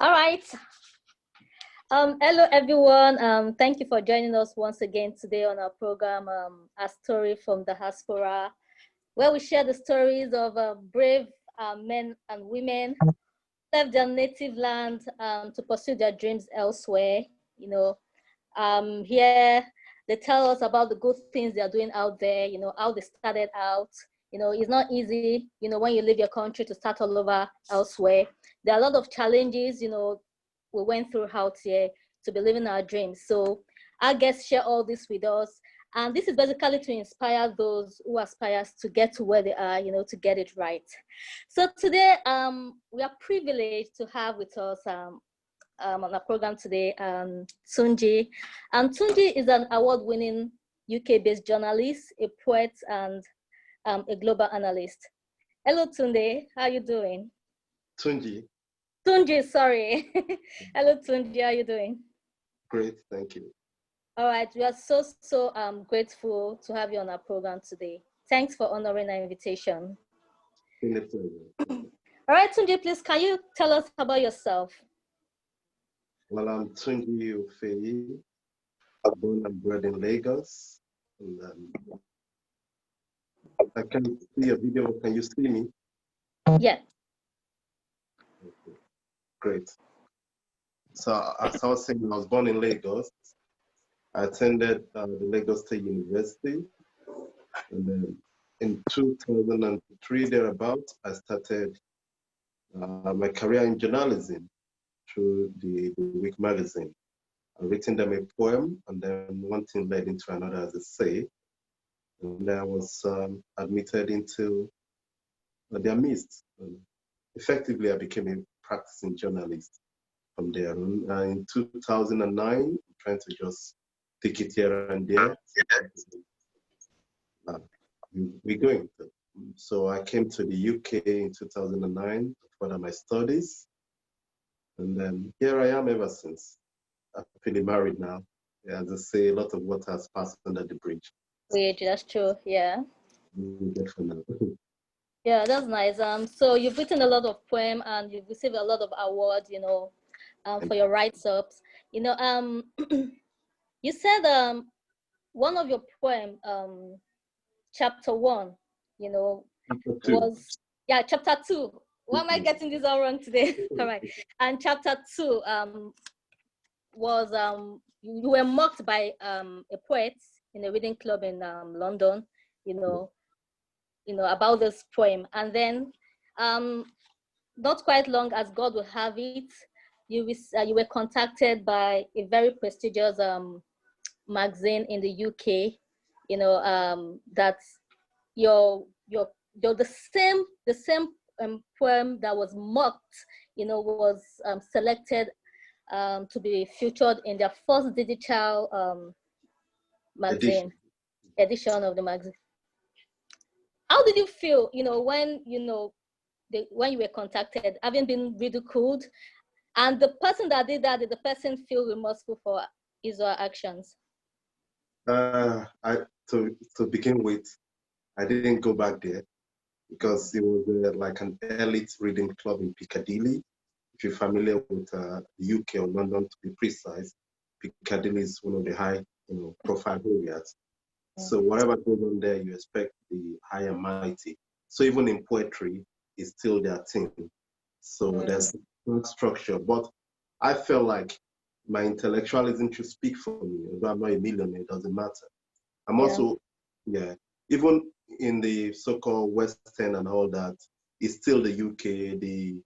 All right. Hello, everyone. Thank you for joining us once again today on our program, A Story from the Diaspora, where we share the stories of brave men and women who left their native land to pursue their dreams elsewhere. Here they tell us about the good things they are doing out there, how they started out. It's not easy, when you leave your country to start all over elsewhere. There are a lot of challenges, we went through out here to be living our dreams. So our guests share all this with us. And this is basically to inspire those who aspire to get to where they are, to get it right. So today, we are privileged to have with us on our program today, Tunji. And Tunji is an award-winning UK-based journalist, a poet, and a global analyst. Hello, Tunde. How are you doing? Tunji. Tunji, sorry. Hello, Tunji. How are you doing? Great, thank you. All right, we are so grateful to have you on our program today. Thanks for honoring our invitation. All right, Tunji, please, can you tell us about yourself? Well, I'm Tunji Ofeyi. I'm born and bred in Lagos. And, I can see a video. Can you see me? Yeah. Okay. Great. So, as I was saying, I was born in Lagos. I attended the Lagos State University. And then in 2003, thereabouts, I started my career in journalism through the Week magazine. I've written them a poem, and then one thing led into another, as I say. And I was admitted into their midst. Effectively, I became a practicing journalist from there on. In 2009, I'm trying to just take it here and there. We're going to. So I came to the UK in 2009 to further my studies. And then here I am ever since. I'm pretty married now. Yeah, as I say, a lot of water has passed under the bridge. Wait, that's true, yeah. Good for now. Yeah, that's nice. So you've written a lot of poems and you've received a lot of awards, for your write-ups. You said one of your poem, chapter 1, was chapter 2. Why am I getting this all wrong today? All right. And chapter 2 was you were mocked by a poet in a reading club in London, about this poem. And then not quite long as God will have it, you were contacted by a very prestigious magazine in the UK, that you're the same poem that was mocked, was selected to be featured in their first digital magazine edition of the magazine. How did you feel, when when you were contacted, having been ridiculed, and the person that did that, did the person feel remorseful for his or her actions? To begin with, I didn't go back there because it was like an elite reading club in Piccadilly. If you're familiar with the UK or London, to be precise, Piccadilly is one of the high, profile areas. So whatever goes on there, you expect the high and mighty. So even in poetry, it's still their thing. So there's no structure. But I felt like my intellectualism should speak for me. Although I'm not a millionaire, it doesn't matter. I'm also, even in the so-called Western and all that, it's still the UK. The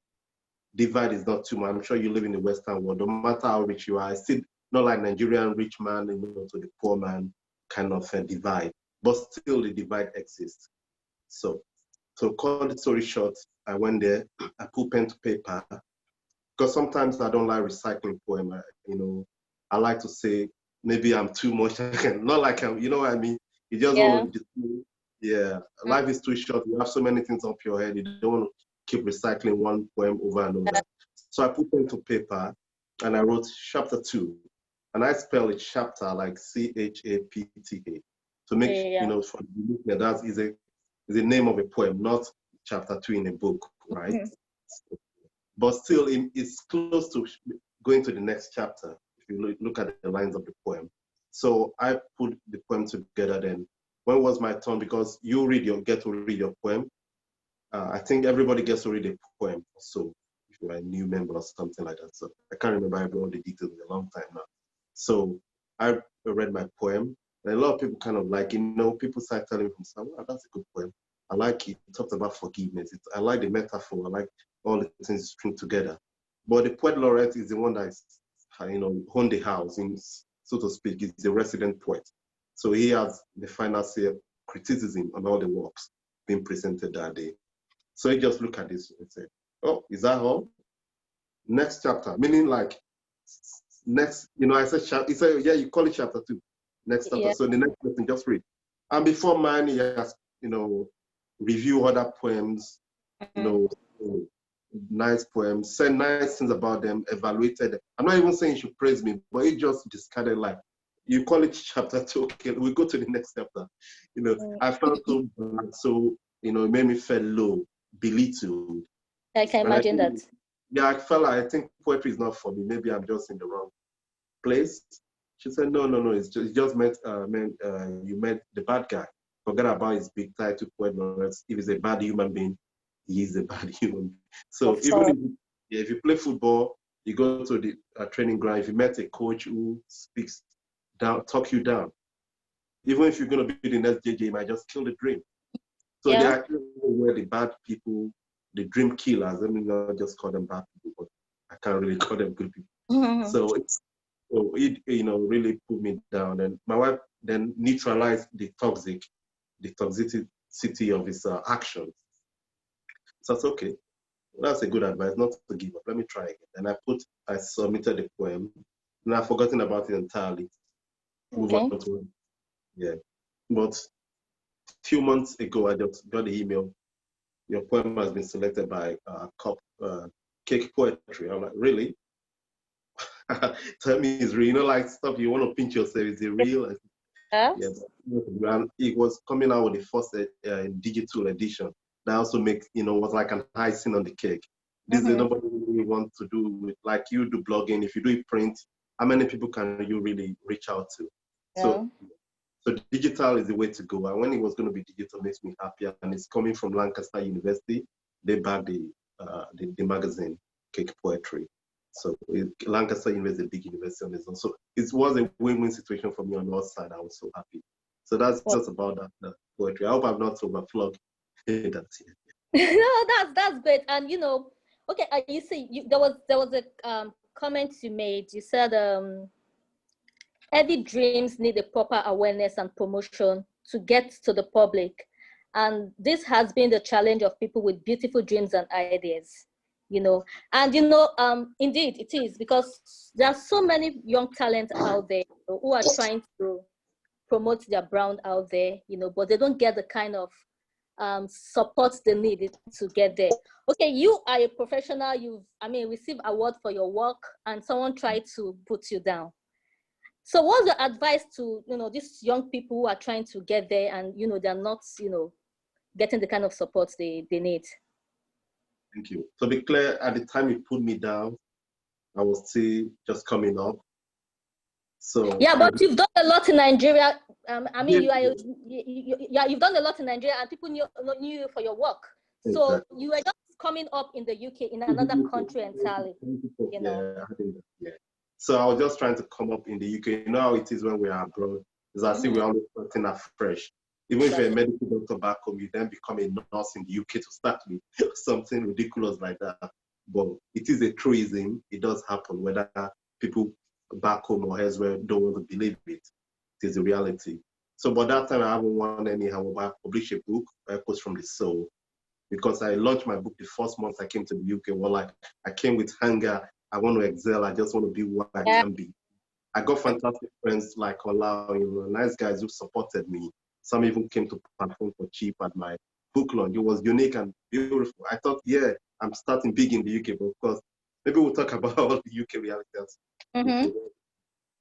divide is not too much. I'm sure you live in the Western world. No matter how rich you are, it's still not like Nigerian rich man, to the poor man kind of divide. But still, the divide exists. So, to cut the story short, I went there. I put pen to paper because sometimes I don't like recycling poem. I like to say maybe I'm too much. Not like I'm, you know what I mean? You just want to, life is too short. You have so many things up your head. You don't want to keep recycling one poem over and over. So I put pen to paper and I wrote chapter 2. And I spell it chapter like CHAPTA to make, for the listener, that is the name of a poem, not chapter 2 in a book, right? but still it's close to going to the next chapter if you look at the lines of the poem. So I put the poem together then. When was my turn? Because you get to read your poem. I think everybody gets to read a poem. So if you're a new member or something like that. So I can't remember all the details in a long time now. So I read my poem. And a lot of people kind of like, people start telling me, oh, that's a good poem. I like it. It talks about forgiveness. I like the metaphor. I like all the things string together. But the poet laureate is the one that is, owned the house, so to speak. He's the resident poet. So he has the final say criticism on all the works being presented that day. So he just looked at this and said, oh, is that all? Next chapter, meaning like next, I said, he said, yeah, you call it chapter 2. Next chapter. Yeah. So the next person just read. And before mine, he has, review other poems, nice poems, said nice things about them, evaluated them. I'm not even saying you should praise me, but he just discarded like, you call it chapter 2, okay, we go to the next chapter. I felt so bad, so, it made me feel low, belittled. I can imagine that. Yeah, I think poetry is not for me. Maybe I'm just in the wrong place. She said, no, it's just meant you met the bad guy. Forget about his big title poet. If he's a bad human being, he is a bad human being. So even if you play football, you go to the training ground, if you met a coach who speaks down, talk you down, even if you're going to be the next JJ, you might just kill the dream. So they are where the bad people, the dream killers, I mean, not just call them bad people, but I can't really call them good people. Mm-hmm. So it really put me down. And my wife then neutralized the toxicity of his actions. So that's okay. That's a good advice, not to give up. Let me try again. And I submitted the poem, and I've forgotten about it entirely. Move on to it. Yeah. But a few months ago, I just got the email. Your poem has been selected by Cake Poetry. I'm like, really? Tell me it's real. Like stuff you want to pinch yourself. Is it real? Yes. And it was coming out with the first digital edition. That also makes, was like an icing on the cake. This is nobody really wants to do with, like you do blogging. If you do it print, how many people can you really reach out to? So digital is the way to go. And when it was going to be digital, makes me happy. And it's coming from Lancaster University. They back the magazine, Cake Poetry. So Lancaster University is a big university on its own. So it was a win-win situation for me on the other side. I was so happy. So that's just about that poetry. I hope I'm not overflowed. That's it. No, that's great. And okay, you see, there was a comment you made. You said heavy dreams need a proper awareness and promotion to get to the public. And this has been the challenge of people with beautiful dreams and ideas, And, indeed it is, because there are so many young talents out there who are trying to promote their brand out there, but they don't get the kind of support they need to get there. Okay, you are a professional, you've received award for your work, and someone tried to put you down. So what's your advice to, these young people who are trying to get there and, they're not, getting the kind of support they need? Thank you. To be clear, at the time you put me down, I was still just coming up. So yeah, but you've done a lot in Nigeria. You've done a lot in Nigeria, and people knew you for your work. So you were just coming up in the UK, in another country entirely. Yeah. So I was just trying to come up in the UK. You know how it is when we are abroad. It's as if we're always starting afresh. Even if you're a medical doctor back home, you then become a nurse in the UK to start with, something ridiculous like that. But it is a truism. It does happen, whether people back home or elsewhere don't want to believe it. It is a reality. So by that time, I haven't won anyhow. I published a book, Echoes from the Soul, because I launched my book the first month I came to the UK. Well, like I came with hunger. I want to excel. I just want to be what I can be. I got fantastic friends like Ola, nice guys who supported me. Some even came to perform for cheap at my book launch. It was unique and beautiful. I thought, I'm starting big in the UK, but of course, maybe we'll talk about all the UK realities.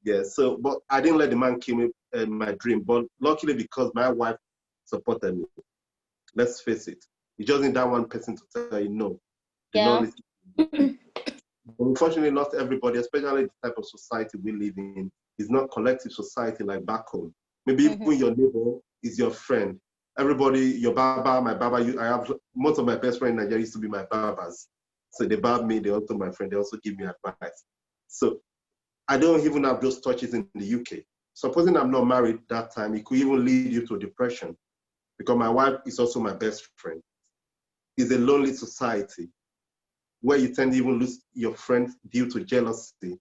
Yeah, so, but I didn't let the man kill me my dream. But luckily, because my wife supported me, let's face it, you just need that one person to tell you no. But unfortunately, not everybody, especially the type of society we live in, is not collective society like back home. Maybe even your neighbor is your friend. Everybody, your baba, my baba, I have most of my best friends in Nigeria used to be my babas. So they bab me, they also my friend, they also give me advice. So I don't even have those touches in the UK. Supposing I'm not married that time, it could even lead you to depression because my wife is also my best friend. It's a lonely society where you tend to even lose your friends due to jealousy.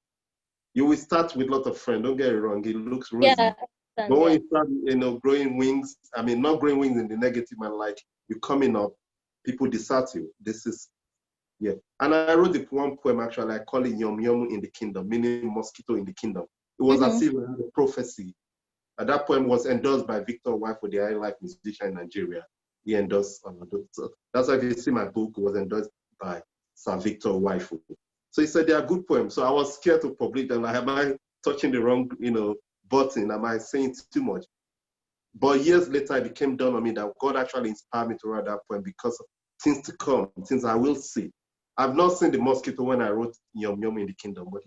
You will start with a lot of friends, don't get it wrong, it looks rosy. Yeah. But when you start, growing wings, I mean, not growing wings in the negative, man, like you're coming up, people desert you. This is, yeah. And I wrote one poem, actually, I call it Yum Yum in the Kingdom, meaning mosquito in the kingdom. It was as if we had a prophecy. And that poem was endorsed by Victor Wifo, the high life musician in Nigeria. He endorsed, that's why if you see my book, it was endorsed by Sir Victor Wifo. So he said they are good poems. So I was scared to publish them. Like, am I touching the wrong, button? Am I saying too much? But years later, it became dawned on me that God actually inspired me to write that poem because of things to come, things I will see. I've not seen the mosquito when I wrote Yum Yum in the Kingdom, but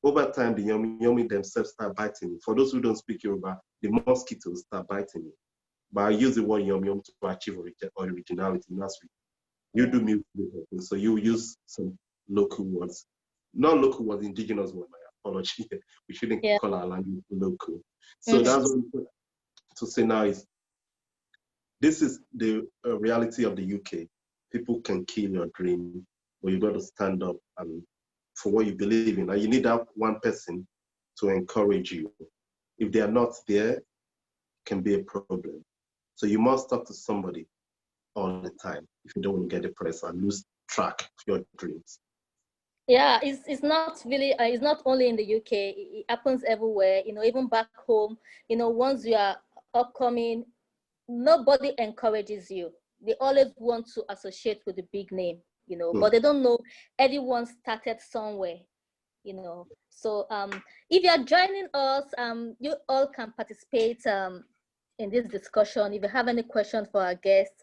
over time, the Yum themselves start biting me. For those who don't speak Yoruba, the mosquitoes start biting me. But I use the word Yum to achieve originality. That's you do music, so you use some local words, not local words, indigenous words. My apology. We shouldn't call our language local. So that's what I'm to say now is this is the reality of the UK. People can kill your dream, but you got to stand up and for what you believe in. And you need that one person to encourage you. If they are not there, it can be a problem. So you must talk to somebody all the time if you don't want to get depressed and lose track of your dreams. Yeah, it's not really, it's not only in the UK, it happens everywhere, even back home, once you are upcoming, nobody encourages you. They always want to associate with the big name, but they don't know everyone started somewhere, So if you're joining us, you all can participate in this discussion. If you have any questions for our guests,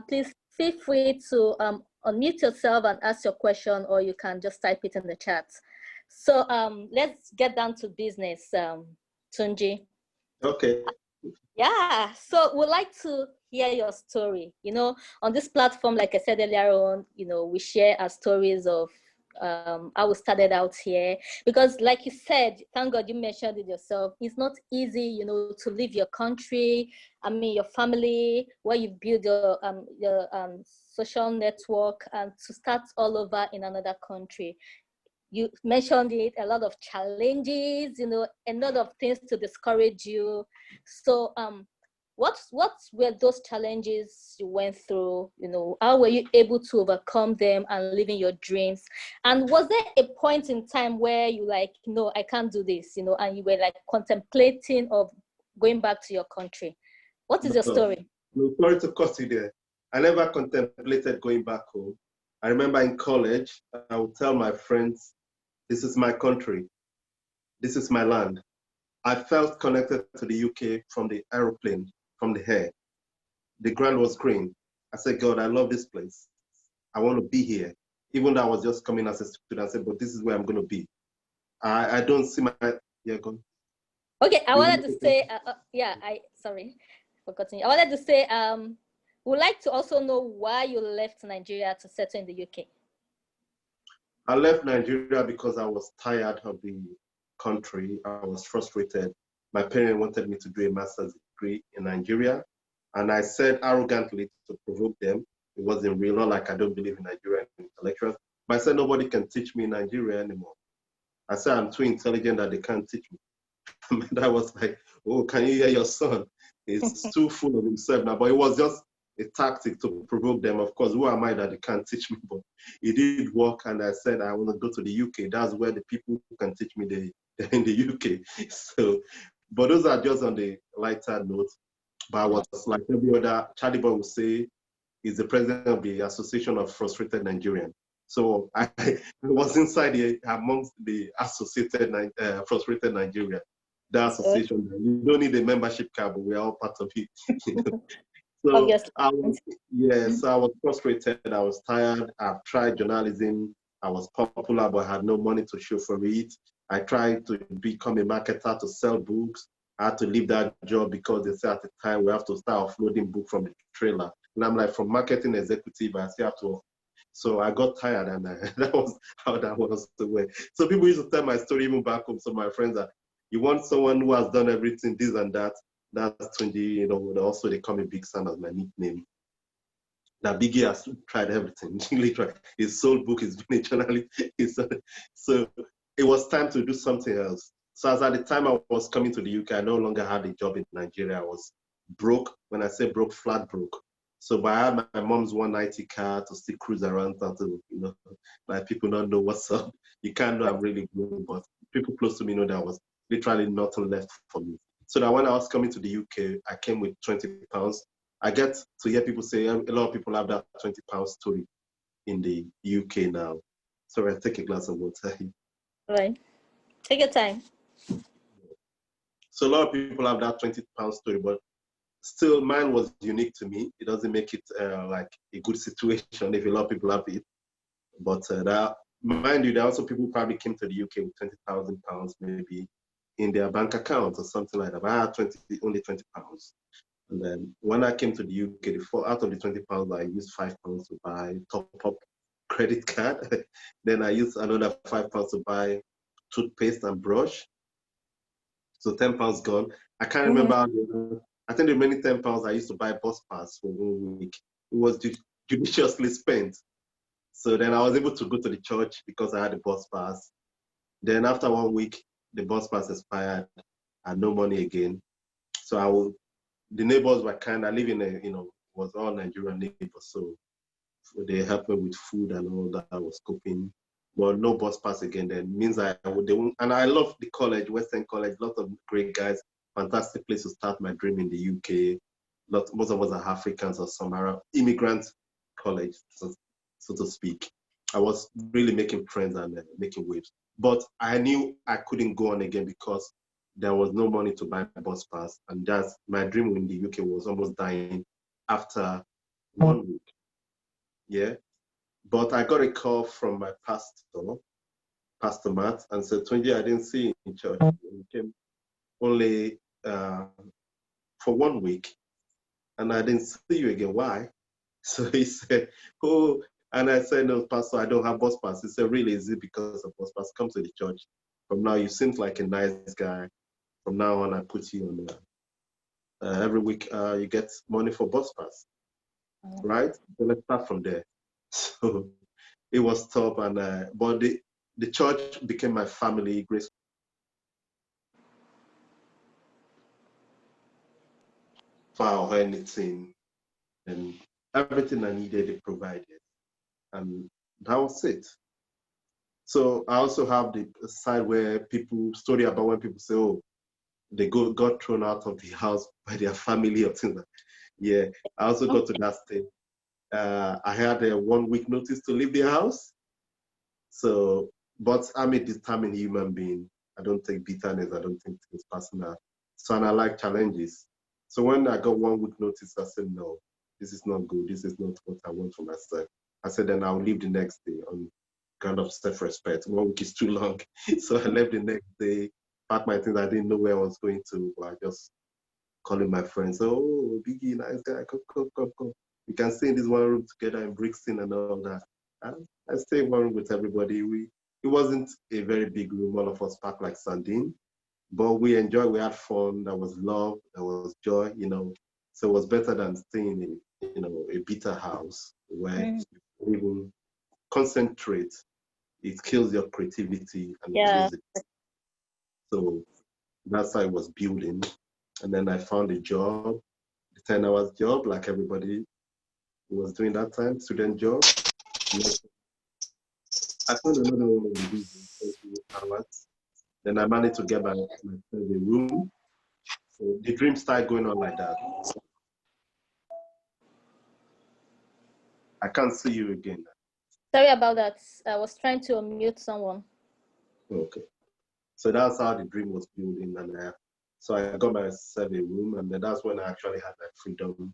please feel free to unmute yourself and ask your question, or you can just type it in the chat. So let's get down to business, Tunji. Okay. Yeah, so we'd like to hear your story. On this platform, like I said earlier on, we share our stories of how we started out here. Because like you said, thank God you mentioned it yourself, it's not easy, to leave your country, I mean, your family, where you've built your social network, and to start all over in another country. You mentioned it, a lot of challenges, a lot of things to discourage you. So what were those challenges you went through? How were you able to overcome them and live in your dreams? And was there a point in time where you like, no, I can't do this, and you were like contemplating of going back to your country? What is your story? No, sorry to cut you there. I never contemplated going back home. I remember in college, I would tell my friends, this is my country. This is my land. I felt connected to the UK from the aeroplane, from the air. The ground was green. I said, God, I love this place. I want to be here. Even though I was just coming as a student, I said, but this is where I'm going to be. I don't see my, go on. Okay, I wanted to say, sorry for cutting you. I wanted to say, would like to also know why you left Nigeria to settle in the UK. I left Nigeria because I was tired of the country. I was frustrated. My parents wanted me to do a master's degree in Nigeria. And I said arrogantly to provoke them, it wasn't real, not like I don't believe in Nigerian intellectuals. But I said, nobody can teach me in Nigeria anymore. I said, I'm too intelligent that they can't teach me. And that was like, oh, can you hear your son? He's too full of himself now. But it was just a tactic to provoke them. Of course, who am I that they can't teach me? But it did work. And I said, I want to go to the UK. That's where the people who can teach me, they're in the UK. So, but those are just on the lighter note. But I was like every other, Charlie Boy would say, he's the president of the Association of Frustrated Nigerians. So I was inside amongst the associated frustrated Nigeria, the association. You don't need a membership card, but we're all part of it. So Obviously. I was, yeah, Mhm. so I was frustrated. I was tired. I've tried journalism. I was popular, but I had no money to show for it. I tried to become a marketer to sell books. I had to leave that job because they said at the time we have to start offloading book from the trailer. And I'm like, from marketing executive, I still have to. So I got tired, and that was how that was the way. So people used to tell my story even back home. So my friends that you want someone who has done everything, this and that. That's 20, also they call me Big Sam as my nickname. That Biggie has tried everything. Really tried. His soul book, has been a journalist. So it was time to do something else. So as at the time I was coming to the UK, I no longer had a job in Nigeria. I was broke. When I say broke, flat broke. So but I had my mom's 190 car to still cruise around town to, like people don't know what's up. You can't know I'm really good, but people close to me know there was literally nothing left for me. So that when I was coming to the UK, I came with 20 pounds. I get to hear people say a lot of people have that 20 pound story in the UK now. Sorry, I take a glass of water. Right. Take your time. So a lot of people have that 20 pound story, but still mine was unique to me. It doesn't make it like a good situation if a lot of people have it. But that, mind you, there are also people probably came to the UK with 20,000 pounds maybe in their bank account or something like that. But I had only 20 pounds. And then when I came to the UK, out of the 20 pounds, I used £5 to buy top up credit card. Then I used another £5 to buy toothpaste and brush. So £10 gone. I can't Mhm. remember. I think the remaining £10 I used to buy bus pass for 1 week. It was judiciously spent. So then I was able to go to the church because I had a bus pass. Then after 1 week, the bus pass expired. I had no money again. So the neighbors were kind. I live in was all Nigerian neighbors, so they helped me with food and all that. I was cooking, but no bus pass again. Then means they won't, and I love the college, Western College. Lots of great guys, fantastic place to start my dream in the UK. Most of us are Africans or some Arab immigrant college, so to speak. I was really making friends and making waves, but I knew I couldn't go on again because there was no money to buy a bus pass, and that's my dream in the UK was almost dying after 1 week. Yeah, but I got a call from my pastor, Pastor Matt, and said, "Tunji, I didn't see you in church. You came only for 1 week, and I didn't see you again. Why?" So he said, "Oh," and I said, "No, Pastor, I don't have bus pass." He said, "Really, is it because of bus pass? Come to the church. From now, you seem like a nice guy. From now on, I put you on every week. You get money for bus pass, right? So let's start from there." So it was tough, and but the church became my family. Grace or anything, and everything I needed, they provided, and that was it. So I also have the side where people story about when people say, "Oh, they got thrown out of the house by their family" or things like that. Yeah, I also got to that stage. I had a 1 week notice to leave the house. So, but I'm a determined human being. I don't take bitterness. I don't think things personal. So, and I like challenges. So when I got 1 week notice, I said, no, this is not good. This is not what I want for myself. I said, then I'll leave the next day on kind of self-respect. 1 week is too long. So I left the next day, packed my things. I didn't know where I was going to. I just calling my friends, "Oh, Biggie, nice guy, come, come, come, come. We can stay in this one room together in Brixton and all that." And I stayed in one room with everybody. It wasn't a very big room. All of us packed like sardine, but we enjoyed. We had fun. There was love. There was joy. So it was better than staying in a bitter house where Mhm. you even concentrate. It kills your creativity and you Yeah. lose it. So that's how I was building. And then I found a job, the 10 hours job, like everybody was doing that time, student job. I found another one in the business, 20 hours. Then I managed to get myself a room. So the dream started going on like that. I can't see you again. Sorry about that. I was trying to unmute someone. Okay. So that's how the dream was building. And so I got myself a room, and then that's when I actually had my freedom.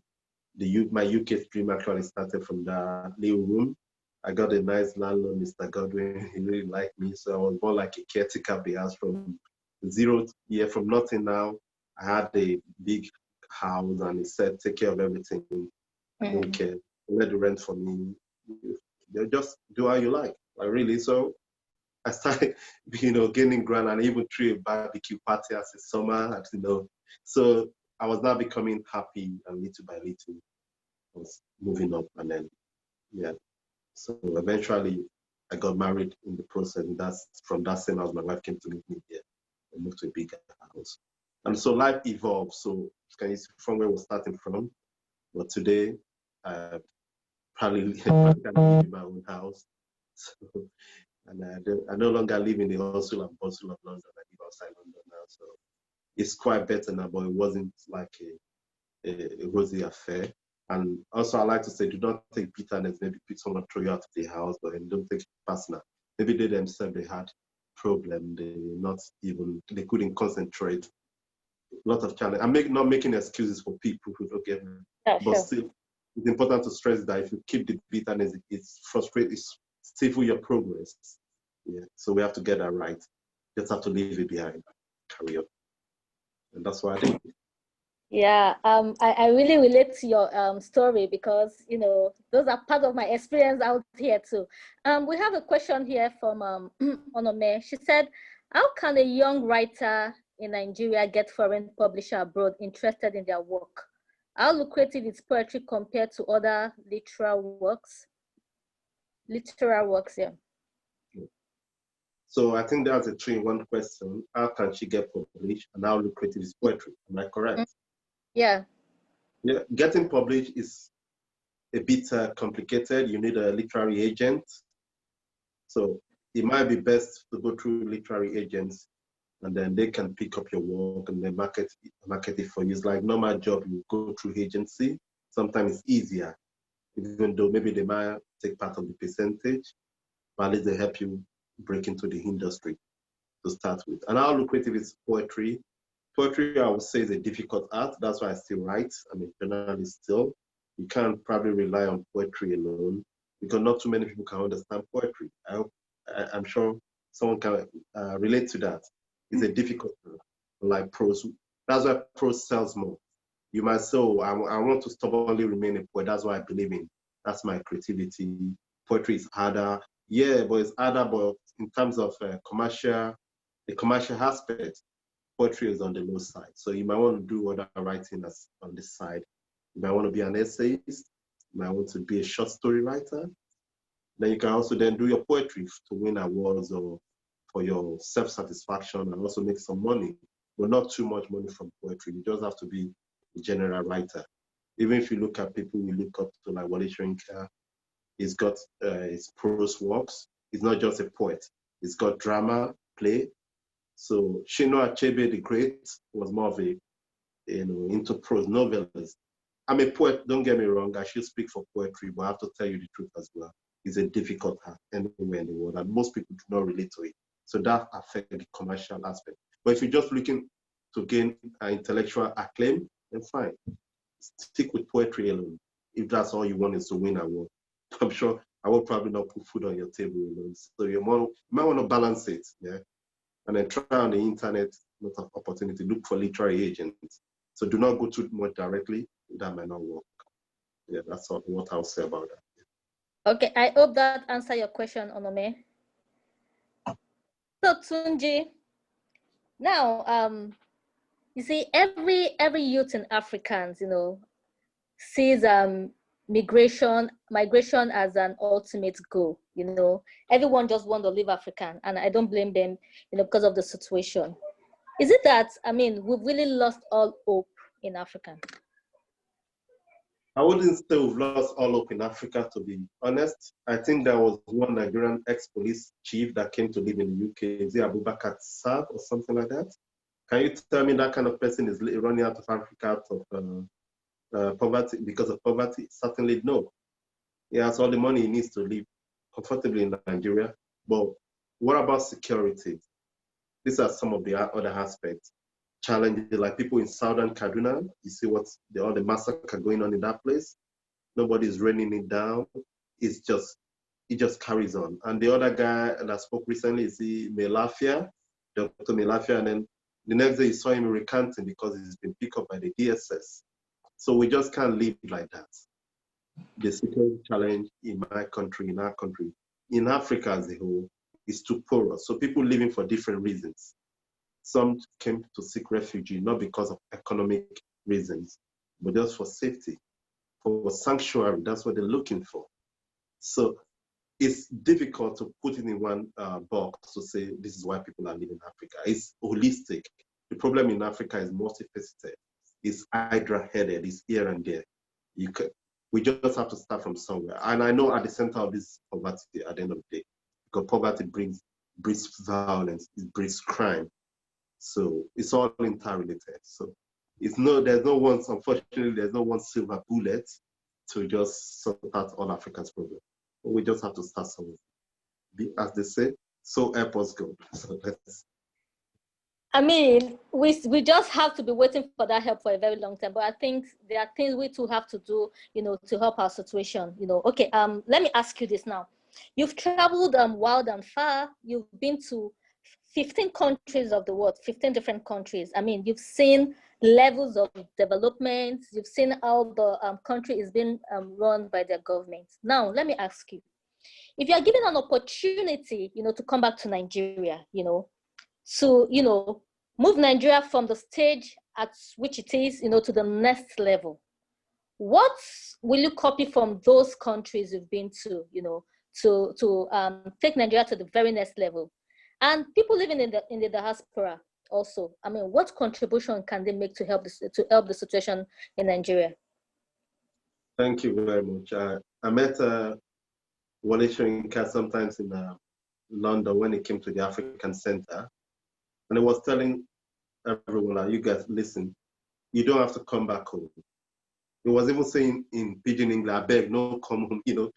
my UK stream actually started from that little room. I got a nice landlord, Mr. Godwin. He really liked me, so I was more like a caretaker of the house from zero. Yeah, from nothing now. I had a big house, and he said, "Take care of everything. I don't care. Let the rent for me. You just do how you like really." So I started, gaining ground, and even threw a barbecue party as a summer. So I was now becoming happy, and little by little, I was moving up, and then yeah. So eventually, I got married in the process. And that's from that same house my wife came to meet me here. I moved to a bigger house, and so life evolved. So can you see from where we're starting from? But today, I probably live in my own house. So, and I no longer live in the hustle and bustle of London. I live outside London now. So it's quite better now, but it wasn't like a rosy affair. And also, I like to say, do not take bitterness. Maybe someone throw you out of the house, but then don't take it personal. Maybe they themselves, they had problem. They couldn't concentrate. A lot of challenge. Not making excuses for people who don't get me. Yeah, But sure. still, it's important to stress that if you keep the bitterness, it's frustrating, it's stifle your progress. Yeah. So we have to get that right. Just have to leave it behind, carry on. And that's what I did. Yeah, I really relate to your story because those are part of my experience out here too. We have a question here from Onome. She said, "How can a young writer in Nigeria get foreign publisher abroad interested in their work? How lucrative is poetry compared to other literary works?" Literary works, yeah. So I think that's a 3-in-1 question. How can she get published, and how lucrative is poetry? Am I correct? Yeah. Yeah, getting published is a bit complicated. You need a literary agent. So it might be best to go through literary agents, and then they can pick up your work and then market it for you. It's like normal job, you go through agency. Sometimes it's easier, even though maybe they might take part of the percentage, but at least they help you break into the industry to start with. And how lucrative is poetry? Poetry, I would say, is a difficult art. That's why I still write. I'm a journalist still. You can't probably rely on poetry alone because not too many people can understand poetry. I'm sure someone can relate to that. It's a difficult art, like prose. That's why prose sells more. You might say, "Oh, I want to stubbornly remain a poet. That's what I believe in. That's my creativity. Poetry is harder." Yeah, but it's harder, but in terms of the commercial aspect, poetry is on the low side. So you might want to do other writing that's on this side. You might want to be an essayist. You might want to be a short story writer. Then you can also then do your poetry to win awards or for your self-satisfaction and also make some money. But not too much money from poetry. You just have to be a general writer. Even if you look at people we look up to like Wale Soyinka, he's got his prose works. He's not just a poet. He's got drama, play. So Chinua Achebe the Great was more of a into prose novelist. I'm a poet, don't get me wrong, I should speak for poetry, but I have to tell you the truth as well. It's a difficult art anywhere in the world, and most people do not relate to it. So that affects the commercial aspect. But if you're just looking to gain intellectual acclaim, then fine. Stick with poetry alone. If that's all you want is to win an award. I'm sure I will probably not put food on your table alone. So you might want to balance it, yeah? And then try on the internet, lot of opportunity, look for literary agents. So do not go too much directly, that might not work. Yeah, that's what I'll say about that. Okay, I hope that answered your question, Onome. So Tunji, now you see every youth in Africans, sees migration as an ultimate goal. Everyone just want to live African, and I don't blame them, because of the situation. Is it that, we've really lost all hope in Africa? I wouldn't say we've lost all hope in Africa, to be honest. I think there was one Nigerian ex-police chief that came to live in the UK. Is it Abubakar Tsab or something like that? Can you tell me that kind of person is running out of Africa out of poverty because of poverty? Certainly no. He has all the money he needs to live comfortably in Nigeria. But what about security? These are some of the other aspects. challenges, like people in southern Kaduna, you see all the massacre going on in that place. Nobody's reining it down. It just carries on. And the other guy that spoke recently is Melafia, Dr. Melafia, and then the next day you saw him recanting because he's been picked up by the DSS. So we just can't live like that. The security challenge in my country, in our country, in Africa as a whole, is too porous. So people living for different reasons. Some came to seek refuge, not because of economic reasons, but just for safety, for sanctuary. That's what they're looking for. So it's difficult to put it in one box to say this is why people are leaving Africa. It's holistic. The problem in Africa is multifaceted. It's hydra-headed. It's here and there. We just have to start from somewhere. And I know at the center of this poverty at the end of the day, because poverty breeds violence, it breeds crime. So it's all interrelated. So there's no one, unfortunately, there's no one silver bullet to just sort out all Africa's problems. But we just have to start somewhere. As they say, so help us God. So I mean, we just have to be waiting for that help for a very long time. But I think there are things we too have to do, to help our situation. Okay. Let me ask you this now. You've traveled wild and far. You've been to 15 countries of the world, 15 different countries. I mean, you've seen levels of development. You've seen how the country is being run by their government. Now, let me ask you, if you are given an opportunity, to come back to Nigeria, to, move Nigeria from the stage at which it is, to the next level, what will you copy from those countries you've been to, to take Nigeria to the very next level? And people living in the diaspora also, I mean, what contribution can they make to help the situation in Nigeria? Thank you very much. I met Wale Soyinka sometimes in London when he came to the African Center, and he was telling everyone, you guys, listen, you don't have to come back home. He was even saying in pidgin English, I beg, no come home,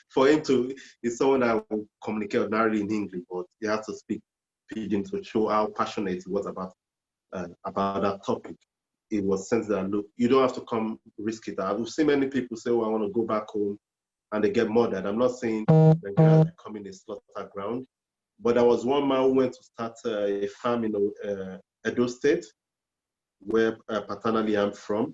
for him to, he's someone that will communicate ordinarily in English, but he has to speak pidgin to show how passionate he was about that topic. It was sense that, look, you don't have to come risk it. I've seen many people say, I want to go back home, and they get murdered. I'm not saying Nigeria is becoming a slaughter ground, but there was one man who went to start a farm in Edo State, where paternally I'm from.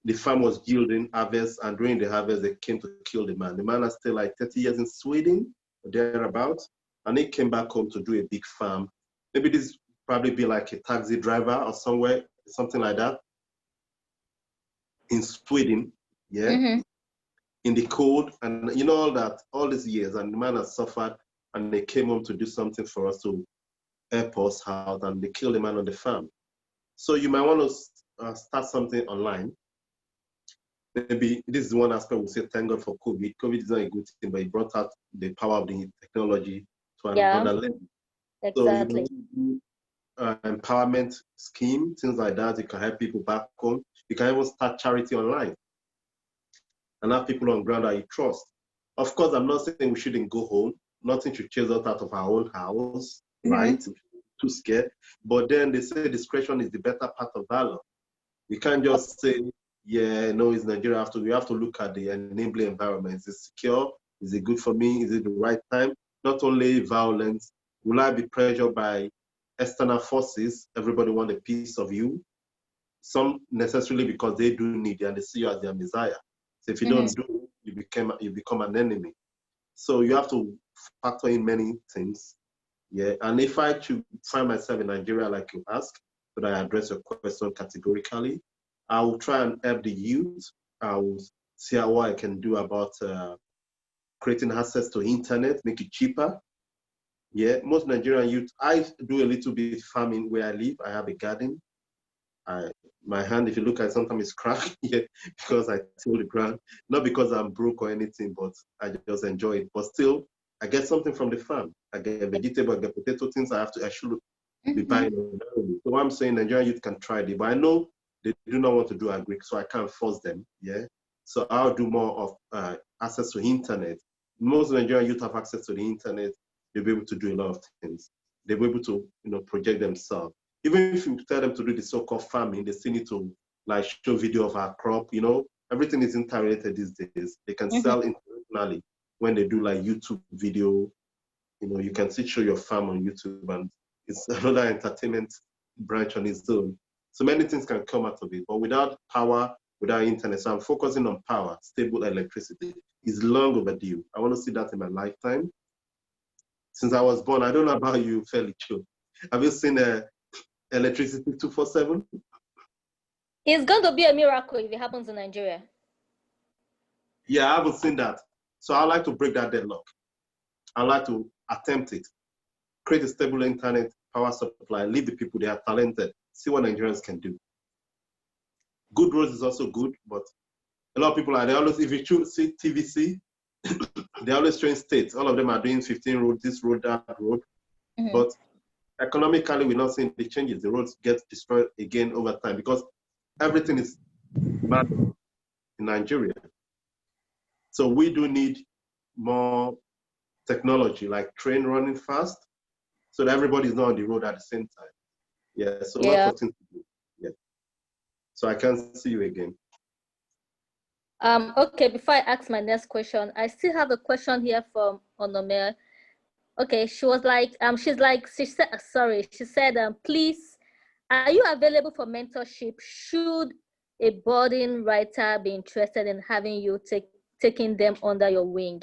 The farm was yielding harvest, and during the harvest, they came to kill the man. The man has stayed like 30 years in Sweden, or thereabouts, and he came back home to do a big farm. Maybe this probably be like a taxi driver or somewhere, something like that, in Sweden, yeah, in the cold, and all that, all these years, and the man has suffered, and they came home to do something for us to help us out, and they killed the man on the farm. So you might want to start something online. Maybe this is one aspect we say, thank God for COVID. COVID is not a good thing, but it brought out the power of the technology to another level. Exactly. So, empowerment scheme, things like that, you can help people back home. You can even start charity online and have people on ground that you trust. Of course, I'm not saying we shouldn't go home. Nothing should chase us out of our own house, right? Too scared. But then they say discretion is the better part of valor. We can't just say, yeah, no, it's Nigeria. We have to look at the enabling environment. Is it secure? Is it good for me? Is it the right time? Not only violence. Will I be pressured by external forces? Everybody want a piece of you. Some necessarily because they do need you and they see you as their messiah. So if you don't do it, you become an enemy. So you have to factor in many things. Yeah, and if I should find myself in Nigeria, like you ask, but I address your question categorically, I will try and help the youth. I will see what I can do about creating access to internet, make it cheaper. Yeah, most Nigerian youth, I do a little bit farming where I live. I have a garden. My hand, if you look at it, sometimes it's cracked, yeah, because I till the ground. Not because I'm broke or anything, but I just enjoy it. But still, I get something from the farm. I get vegetable, I get potato, things I should be buying. So what I'm saying, Nigerian youth can try it, but I know they do not want to do agri, so I can't force them, yeah? So I'll do more of access to internet. Most Nigerian youth have access to the internet. They'll be able to do a lot of things. They'll be able to, project themselves. Even if you tell them to do the so-called farming, they still need to like show video of our crop, you know, everything is interrelated these days. They can Mm-hmm. sell internationally when they do like YouTube video, you know, you can still show your farm on YouTube, and it's another entertainment branch on its own. So many things can come out of it, but without power, without internet, so I'm focusing on power, stable electricity. Is long overdue. I want to see that in my lifetime. Since I was born, I don't know about you, Fairly Chill. Have you seen electricity 24/7? It's going to be a miracle if it happens in Nigeria. Yeah, I haven't seen that. So I like to break that deadlock. I like to attempt it. Create a stable internet power supply, leave the people, they are talented, see what Nigerians can do. Good roads is also good, but a lot of people are, they always, if you choose see TVC, they always train states. All of them are doing 15 roads, this road, that road. Mm-hmm. But economically, we're not seeing the changes. The roads get destroyed again over time because everything is manual in Nigeria. So we do need more technology, like train running fast, so that everybody's not on the road at the same time. Yeah, so lots of things to do. Yeah. So I can't see you again. Okay, before I ask my next question, I still have a question here from Onome. Okay, she was like, she said, sorry, she said, please, are you available for mentorship? Should a budding writer be interested in having you taking them under your wing?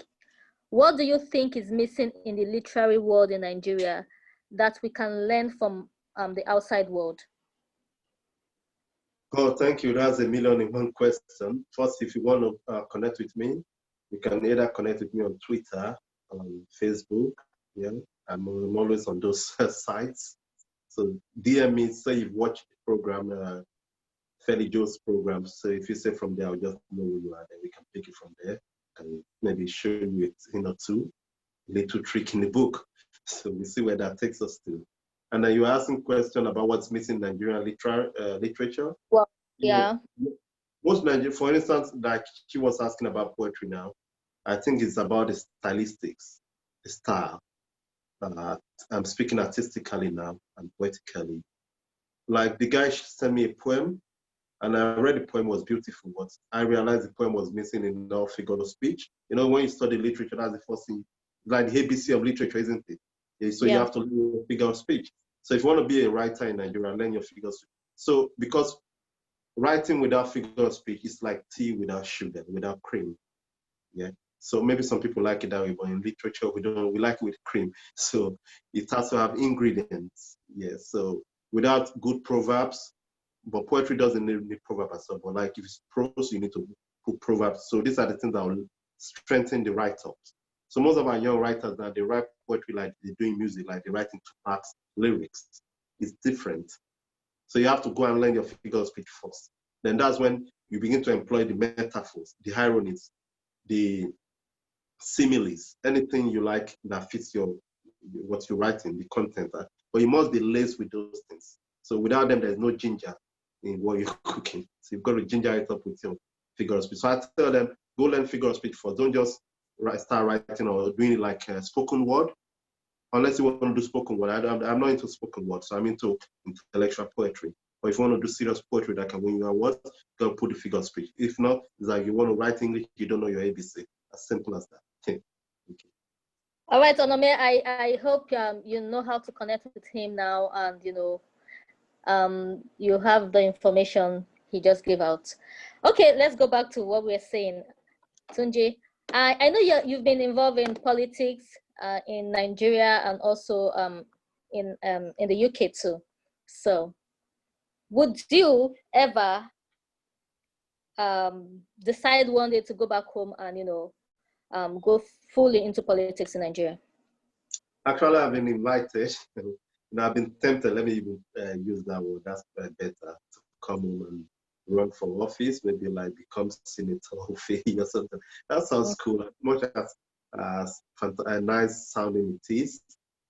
What do you think is missing in the literary world in Nigeria that we can learn from the outside world? Oh, thank you. That's a million in one question. First, if you want to connect with me, you can either connect with me on Twitter, on Facebook. Yeah, I'm always on those sites. So DM me, say you've watched the program, Fairly Joe's program. So if you say from there, I'll just know who you are. Then we can pick it from there and maybe show you a thing or two, little trick in the book. So we see where that takes us to. And then you're asking question about what's missing in Nigerian literature. Well, Yeah. yeah. Most Nigerian, for instance, like she was asking about poetry now, I think it's about the stylistics, the style. I'm speaking artistically now and poetically. Like the guy sent me a poem, and I read the poem was beautiful, but I realized the poem was missing enough figure of speech. You know, when you study literature, that's the first thing, like the ABC of literature, isn't it? Yeah, so you have to learn your figure of speech. So if you want to be a writer in Nigeria, learn your figure of speech. So because writing without figure of speech is like tea without sugar, without cream. Yeah. So maybe some people like it that way, but in literature we don't. We like it with cream. So it has to have ingredients. Yeah. So without good proverbs, but poetry doesn't need proverb as well. But like if it's prose, you need to put proverbs. So these are the things that will strengthen the write-ups. So most of our young writers now, they write poetry like they're doing music, like they're writing two parts lyrics. It's different. So you have to go and learn your figure of speech first. Then that's when you begin to employ the metaphors, the ironies, the similes, anything you like that fits your what you're writing, the content. But you must be laced with those things. So without them, there's no ginger in what you're cooking. So you've got to ginger it up with your figure of speech. So I tell them, go learn figure of speech first. Don't just start writing or doing it like a spoken word. Unless you want to do spoken word. I'm not into spoken word, so I'm into intellectual poetry. Or if you want to do serious poetry that can win you awards, you can put the figure of speech. If not, it's like you want to write English, you don't know your ABC. As simple as that. Okay. All right, Onome, I hope you know how to connect with him now, and you have the information he just gave out. Okay, let's go back to what we're saying. Tunji, I know you've been involved in politics in Nigeria and also in the UK too. So, would you ever decide one day to go back home and go fully into politics in Nigeria? Actually, I've been invited. I've been tempted. Let me even use that word. That's better to come home and run for office. Maybe like become senator or something. That sounds cool. Much as nice sounding it is,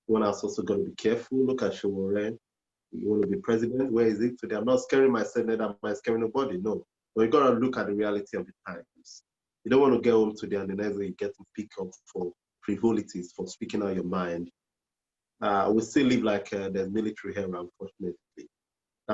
one has also got to be careful. Look at Showore. You want to be president? Where is it today? I'm not scaring myself, neither am I scaring nobody. No. But you got to look at the reality of the times. You don't want to get home today and the next day you get to pick up for frivolities, for speaking out your mind. We still live like there's military here, unfortunately.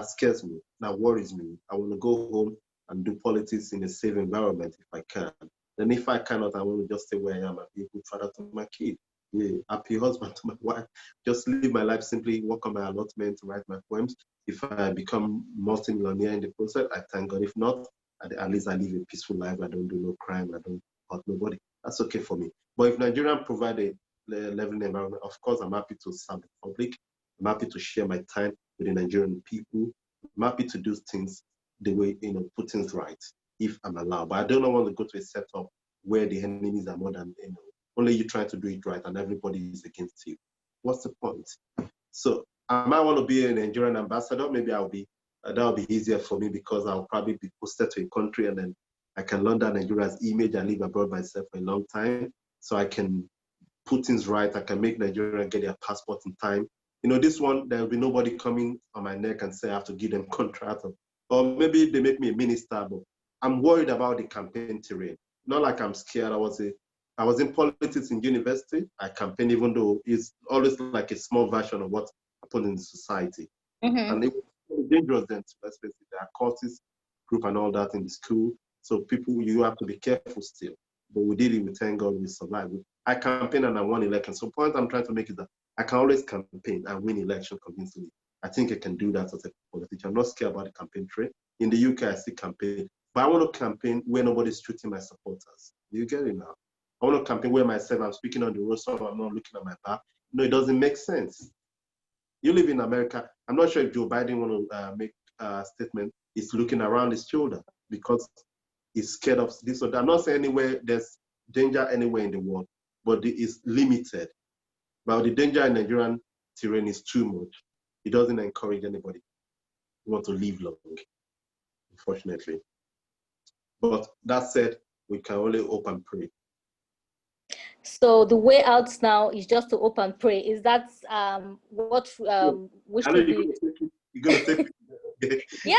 scares me, that worries me. I want to go home and do politics in a safe environment if I can. Then if I cannot, I want to just stay where I am and be a good father to my kid, yeah, happy husband to my wife. Just live my life simply, work on my allotment, write my poems. If I become multi-millionaire in the process, I thank God. If not, at least I live a peaceful life. I don't do no crime. I don't hurt nobody. That's okay for me. But if Nigeria provide a leveling environment, of course, I'm happy to serve the public. I'm happy to share my time with the Nigerian people. I'm happy to do things the way, put things right if I'm allowed. But I don't want to go to a setup where the enemies are more than, only you trying to do it right and everybody is against you. What's the point? So I might want to be a Nigerian ambassador. Maybe that'll be easier for me because I'll probably be posted to a country and then I can learn that Nigeria's image and live abroad myself for a long time. So I can put things right. I can make Nigeria get their passport in time. This one, there'll be nobody coming on my neck and say I have to give them contract. Or maybe they make me a minister, but I'm worried about the campaign terrain. Not like I'm scared. I was in politics in university. I campaigned, even though it's always like a small version of what happened in the society. Mm-hmm. And it was dangerous then, let's face it. There are cultist group and all that in the school. So you have to be careful still. But we did it, we thank God we survived. I campaigned and I won election. So the point I'm trying to make is that I can always campaign and win election convincingly. I think I can do that as a politician. I'm not scared about the campaign trade. In the UK, I still campaign. But I want to campaign where nobody's treating my supporters. You get it now? I want to campaign where myself, I'm speaking on the road, so I'm not looking at my back. No, it doesn't make sense. You live in America. I'm not sure if Joe Biden want to make a statement. He's looking around his shoulder because he's scared of this or that. I'm not saying anywhere there's danger anywhere in the world, but it is limited. But the danger in Nigerian terrain is too much. It doesn't encourage anybody who want to live long, unfortunately. But that said, we can only hope and pray. So the way out now is just to hope and pray. Is that what we should be? You're gonna take it. Yeah,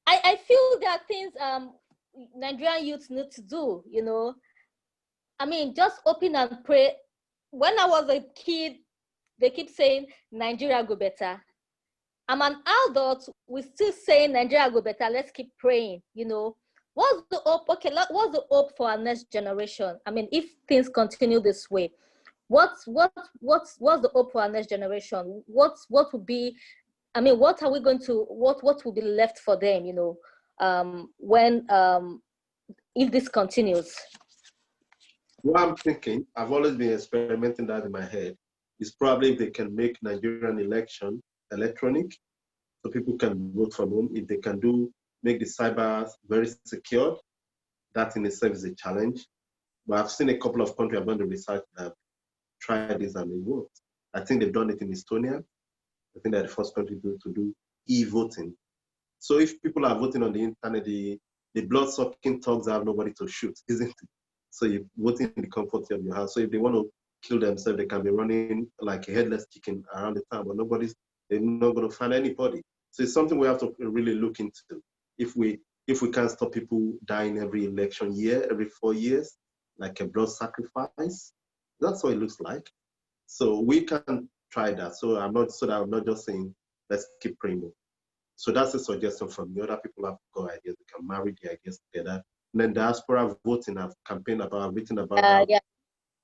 I feel there are things Nigerian youths need to do. I mean, just open and pray. When I was a kid, they keep saying Nigeria go better. I'm an adult, we still saying Nigeria go better. Let's keep praying. What's the hope? Okay, what's the hope for our next generation? I mean, if things continue this way, what's the hope for our next generation? What would be? I mean, what are we going to? What will be left for them? When if this continues. What I'm thinking, I've always been experimenting that in my head, is probably if they can make Nigerian election electronic, so people can vote from home. If they can make the cyber very secure, that in itself is a challenge. But I've seen a couple of countries have done the research that have tried this and it worked. I think they've done it in Estonia. I think they're the first country to do e-voting. So if people are voting on the internet, the blood-sucking thugs have nobody to shoot, isn't it? So you're voting in the comfort of your house. So if they want to kill themselves, they can be running like a headless chicken around the town, but they're not going to find anybody. So it's something we have to really look into. If we can't stop people dying every election year, every 4 years, like a blood sacrifice, that's what it looks like. So we can try that. So I'm not just saying let's keep praying. So that's a suggestion from me. Other people have got ideas. We can marry the ideas together. And then diaspora voting, I've campaigned about, I've written about. Yeah.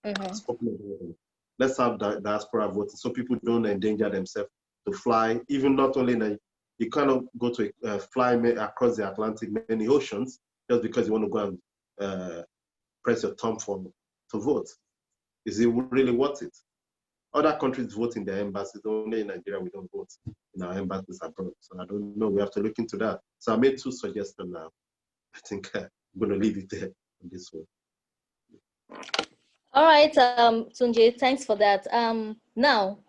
Mm-hmm. Let's have diaspora voting so people don't endanger themselves to fly. Even not only that, you cannot go to fly across the Atlantic, many oceans, just because you want to go and press your thumb to vote. Is it really worth it? Other countries vote in their embassies. Only in Nigeria we don't vote in our embassies abroad. So I don't know. We have to look into that. So I made 2 suggestions now. I think I'm going to leave it there on this one. All right, Tunji, thanks for that. Now,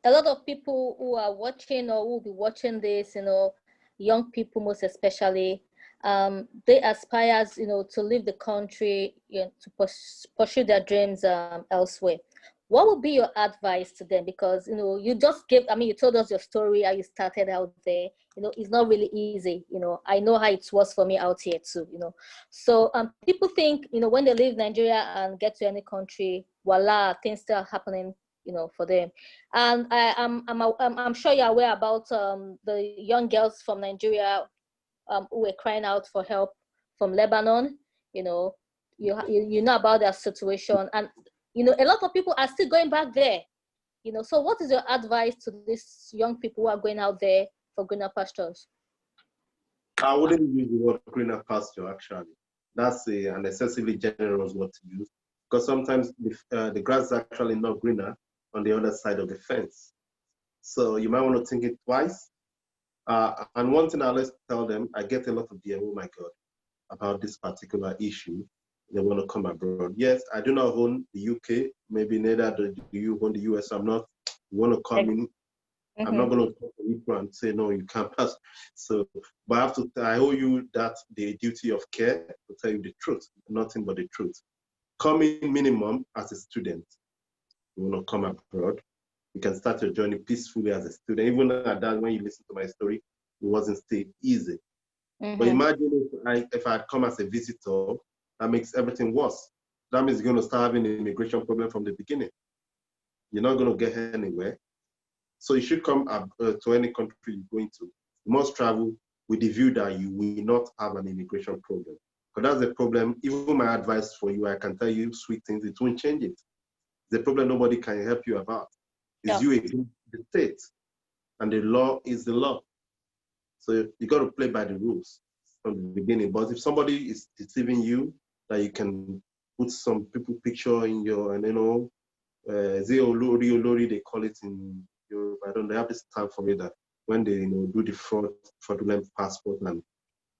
a lot of people who are watching or who will be watching this, young people most especially, they aspire, to leave the country, to pursue their dreams elsewhere. What would be your advice to them? Because, you just gave, you told us your story, how you started out there. It's not really easy. I know how it was for me out here too, So people think, when they leave Nigeria and get to any country, voila, things start happening. for them. And I'm sure you're aware about the young girls from Nigeria who were crying out for help from Lebanon. You know about their situation, and a lot of people are still going back there. So what is your advice to these young people who are going out there for greener pastures? I wouldn't use the word greener pasture, actually. That's an excessively generous word to use, because sometimes the grass is actually not greener on the other side of the fence. So you might want to think it twice. And one thing I always tell them, I get a lot of DM, oh my God, about this particular issue. They want to come abroad. Yes, I do not own the UK. Maybe neither do you own the US. I'm not, you want to come in. I'm not going to talk to you and say, no, you can't pass. So, but I owe you the duty of care to tell you the truth, nothing but the truth. Come in minimum as a student. You want to come abroad. You can start your journey peacefully as a student. Even at that, when you listen to my story, it wasn't still easy. But imagine if I had come as a visitor, that makes everything worse. That means you're going to start having an immigration problem from the beginning. You're not going to get anywhere. So you should come to any country you're going to. You must travel with the view that you will not have an immigration problem. Because that's the problem. Even my advice for you, I can tell you sweet things, it won't change it. The problem nobody can help you about. Is you against the state. And the law is the law. So you got to play by the rules from the beginning. But if somebody is deceiving you, that you can put some people picture in your, and Olori, they call it in Europe. I don't know, they have this term for it that when they do the fraudulent passport and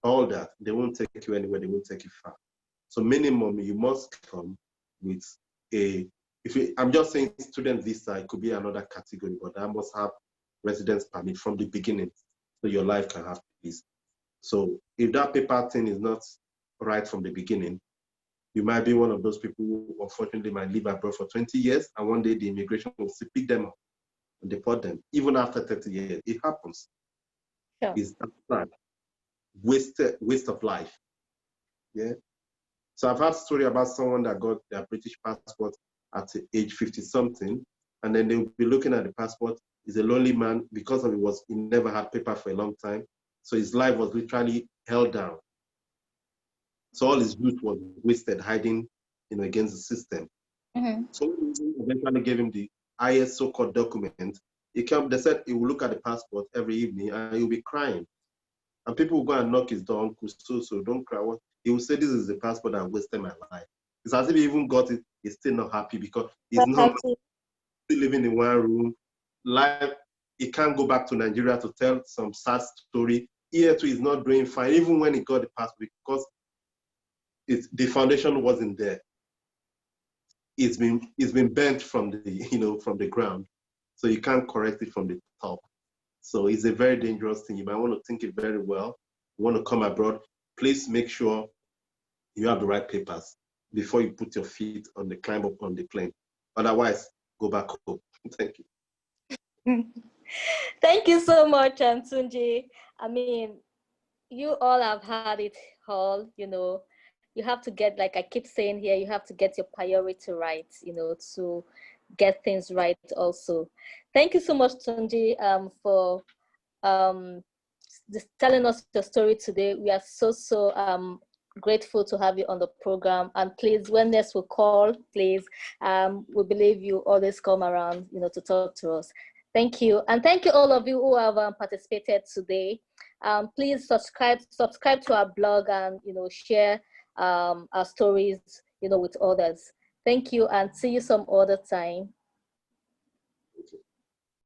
all that, they won't take you anywhere, they won't take you far. So minimum, you must come with I'm just saying student visa, it could be another category, but I must have residence permit from the beginning so your life can have peace. So if that paper thing is not right from the beginning, you might be one of those people who unfortunately might live abroad for 20 years and one day the immigration will still pick them up and deport them. Even after 30 years, it happens. Sure. It's sad. Waste of life. Yeah. So I've had a story about someone that got their British passport at age 50 something, and then they'll be looking at the passport. He's a lonely man because he never had paper for a long time. So his life was literally held down. So all his youth was wasted hiding, against the system. So eventually gave him the highest so-called document. They said he will look at the passport every evening and he'll be crying. And people will go and knock his door, Uncle, so don't cry. He will say, this is the passport that wasted my life. It's as if he even got it, he's still not happy because he's not still living in one room. Life, he can't go back to Nigeria to tell some sad story. Here too, he's not doing fine, even when he got the passport, because the foundation wasn't there. It's been bent from the ground, so you can't correct it from the top. So it's a very dangerous thing. You might want to think it very well. You want to come abroad, please make sure you have the right papers before you put your feet climb up on the plane. Otherwise, go back home. Thank you. Thank you so much, Tunji. I mean, you all have had it all, you have to get, like I keep saying here, you have to get your priority right, to get things right also. Thank you so much, Tunji, for telling us your story today. We are so grateful to have you on the program. And please, when next we call, please, we believe you always come around, to talk to us. Thank you. And thank you all of you who have participated today. Please subscribe to our blog and, share our stories, with others. Thank you and see you some other time.